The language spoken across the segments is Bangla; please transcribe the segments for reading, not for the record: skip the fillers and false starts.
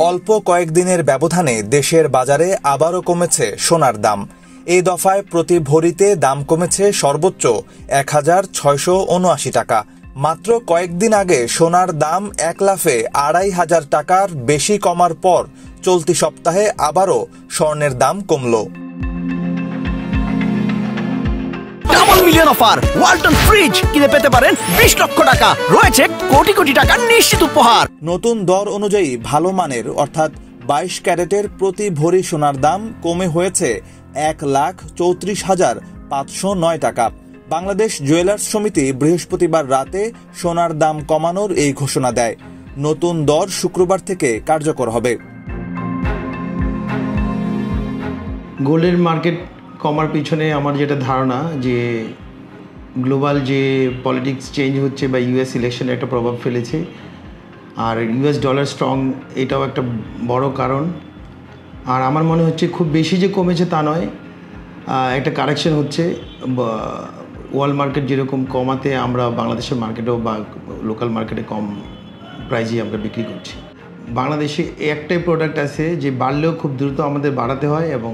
অল্প কয়েকদিনের ব্যবধানে দেশের বাজারে আবারও কমেছে সোনার দাম। এই দফায় প্রতি ভরিতে দাম কমেছে সর্বোচ্চ ১,৬৭৯ টাকা। মাত্র কয়েকদিন আগে সোনার দাম এক লাফে ২,৫০০ টাকার বেশি কমার পর চলতি সপ্তাহে আবারও স্বর্ণের দাম কমল। Double million offer Walton fridge কিনে পেতে পারেন ২০ লক্ষ টাকা, রয়েছে কোটি কোটি টাকার নিশ্চিত উপহার। নতুন দর অনুযায়ী ভালো মানের অর্থাৎ ২২ ক্যারেটের প্রতি ভরি সোনার দাম কমে হয়েছে ১,৩৪,৫০৯ টাকা। বাংলাদেশ জুয়েলার্স সমিতি বৃহস্পতিবার রাতে সোনার দাম কমানোর এই ঘোষণা দেয়। নতুন দর শুক্রবার থেকে কার্যকর হবে। গোল্ডের মার্কেট কমার পিছনে আমার যেটা ধারণা যে গ্লোবাল যে পলিটিক্স চেঞ্জ হচ্ছে বা ইউএস ইলেকশনে একটা প্রভাব ফেলেছে, আর ইউএস ডলার স্ট্রং, এটাও একটা বড় কারণ। আর আমার মনে হচ্ছে খুব বেশি যে কমেছে তা নয়, একটা কারেকশন হচ্ছে। ওয়ার্ল্ড মার্কেট যেরকম কমাতে আমরা বাংলাদেশের মার্কেটেও বা লোকাল মার্কেটে কম প্রাইজে আমরা বিক্রি করছি। বাংলাদেশে একটাই প্রোডাক্ট আছে যে বাড়লেও খুব দ্রুত আমাদের বাড়াতে হয় এবং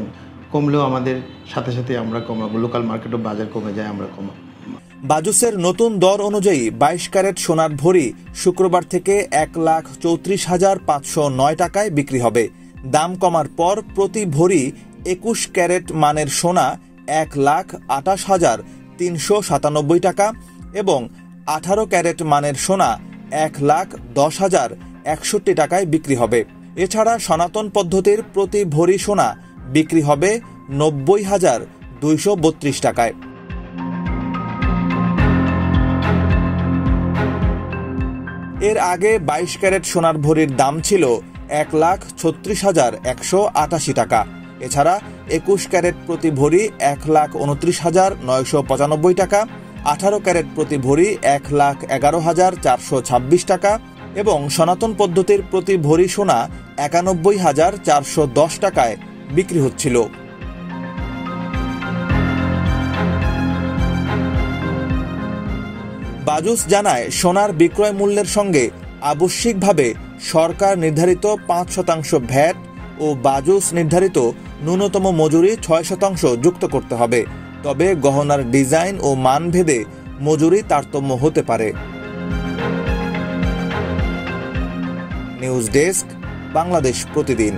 কমলেও আমাদের সাথে সাথে আমরা কমাবো। লোকাল মার্কেটও বাজার কমে যায়, আমরা কমাবো। বাজুসের নতুন দর অনুযায়ী ২২ ক্যারেট সোনার ভরি শুক্রবার থেকে ১,৩৪,৫০৯ টাকায় বিক্রি হবে। দাম কমার পর প্রতি ভরি ২১ ক্যারেট মানের সোনা ১,২৮,৩৯৭ টাকা এবং ১৮ ক্যারেট মানের সোনা ১,১০,০৬১ টাকায় বিক্রি হবে। এছাড়া সনাতন পদ্ধতির প্রতি ভরি সোনা বিক্রি হবে ৯০,২৩২ টাকায়। এর আগে ২২ ক্যারেট সোনার ভরির দাম ছিল ১,৩৬,১৮৮ টাকা। এছাড়া ২১ ক্যারেট প্রতি ভরি ১,২৯,৯৯৫ টাকা, ১৮ ক্যারেট প্রতি ভরি ১,১১,৪২৬ টাকা এবং সনাতন পদ্ধতির প্রতি ভরি সোনা ৯১,৪১০ টাকায় বিক্রি হচ্ছিল। বাজুস জানায়, সোনার বিক্রয় মূল্যের সঙ্গে আবশ্যিকভাবে সরকার নির্ধারিত ৫% ভ্যাট ও বাজুস নির্ধারিত ন্যূনতম মজুরি ৬% যুক্ত করতে হবে। তবে গহনার ডিজাইন ও মান ভেদে মজুরি তারতম্য হতে পারে। নিউজ ডেস্ক, বাংলাদেশ প্রতিদিন।